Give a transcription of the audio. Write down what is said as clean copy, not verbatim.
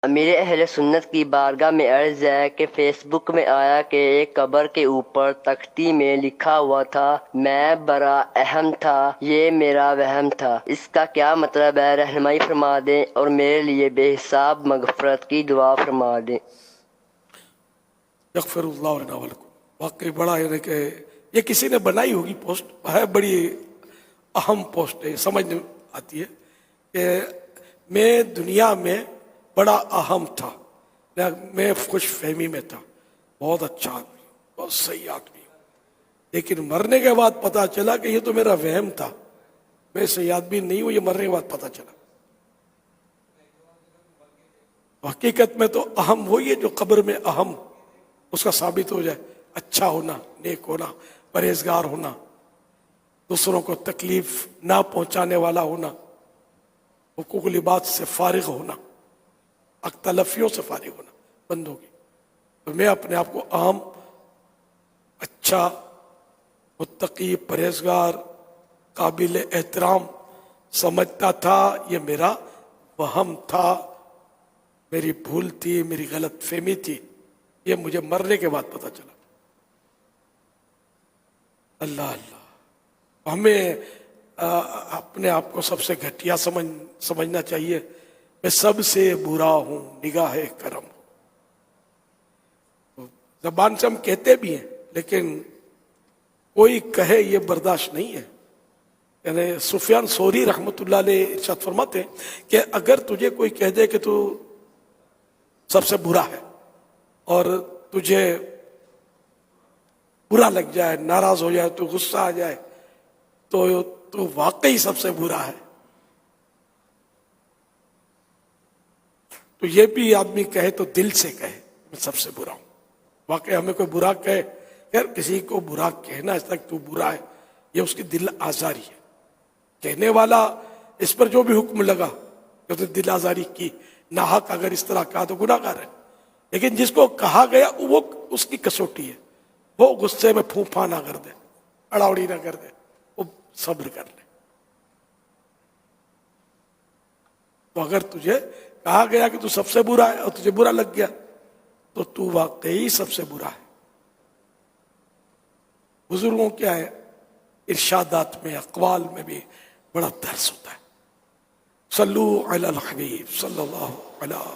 امیر اہل سنت کی بارگاہ میں عرض ہے کہ فیس بک میں آیا کہ ایک قبر کے اوپر تختی میں لکھا ہوا تھا میں برا اہم تھا، یہ میرا وہم تھا۔ اس کا کیا مطلب ہے؟ رہنمائی فرما دیں اور میرے لیے بے حساب مغفرت کی دعا فرما دیں۔ یغفر اللہ لنا ولکم۔ واقعی بڑا ہے کہ یہ کسی نے بنائی ہوگی پوسٹ، ہے بڑی اہم پوسٹ ہے، سمجھ آتی ہے کہ میں دنیا میں بڑا اہم تھا، میں خوش فہمی میں تھا، بہت اچھا آدمی، بہت صحیح آدمی ہوں، لیکن مرنے کے بعد پتا چلا کہ یہ تو میرا وہم تھا، میں صحیح آدمی نہیں ہوں، یہ مرنے کے بعد پتا چلا۔ حقیقت میں تو اہم وہی ہے جو قبر میں اہم اس کا ثابت ہو جائے، اچھا ہونا، نیک ہونا، پرہیزگار ہونا، دوسروں کو تکلیف نہ پہنچانے والا ہونا، حقوق العباد سے فارغ ہونا، حق تلفیوں سے فارغ ہونا بندوں کی۔ تو میں اپنے آپ کو اہم، اچھا، متقی، پرہیزگار، قابل احترام سمجھتا تھا، یہ میرا وہم تھا، میری بھول تھی، میری غلط فہمی تھی، یہ مجھے مرنے کے بعد پتا چلا۔ اللہ اللہ، ہمیں اپنے آپ کو سب سے گھٹیا سمجھنا چاہیے، میں سب سے برا ہوں، نگاہ کرم ہوں۔ زبان سے ہم کہتے بھی ہیں لیکن کوئی کہے یہ برداشت نہیں ہے۔ یعنی سفیان ثوری رحمۃ اللہ علیہ ارشاد فرماتے ہیں کہ اگر تجھے کوئی کہہ دے کہ تو سب سے برا ہے اور تجھے برا لگ جائے، ناراض ہو جائے، تو غصہ آ جائے، تو واقعی سب سے برا ہے۔ تو یہ بھی آدمی کہے تو دل سے کہے میں سب سے برا ہوں۔ واقعی ہمیں کوئی برا کہے، یار کسی کو برا کہنا اس تک تو برا ہے، یہ اس کی دل آزاری ہے۔ کہنے والا اس پر جو بھی حکم لگا کہ تو دل آزاری کی، ناحق اگر اس طرح کہا تو گناہ گار ہے، لیکن جس کو کہا گیا وہ اس کی کسوٹی ہے، وہ غصے میں پھونپا نہ کر دے، اڑاوڑی نہ کر دے، وہ صبر کر لے۔ تو اگر تجھے کہا گیا کہ تو سب سے برا ہے اور تجھے برا لگ گیا تو تو واقعی سب سے برا ہے۔ بزرگوں کیا ہے ارشادات میں، اقوال میں بھی بڑا درس ہوتا ہے۔ صلو علی الحبیب صلی اللہ علیہ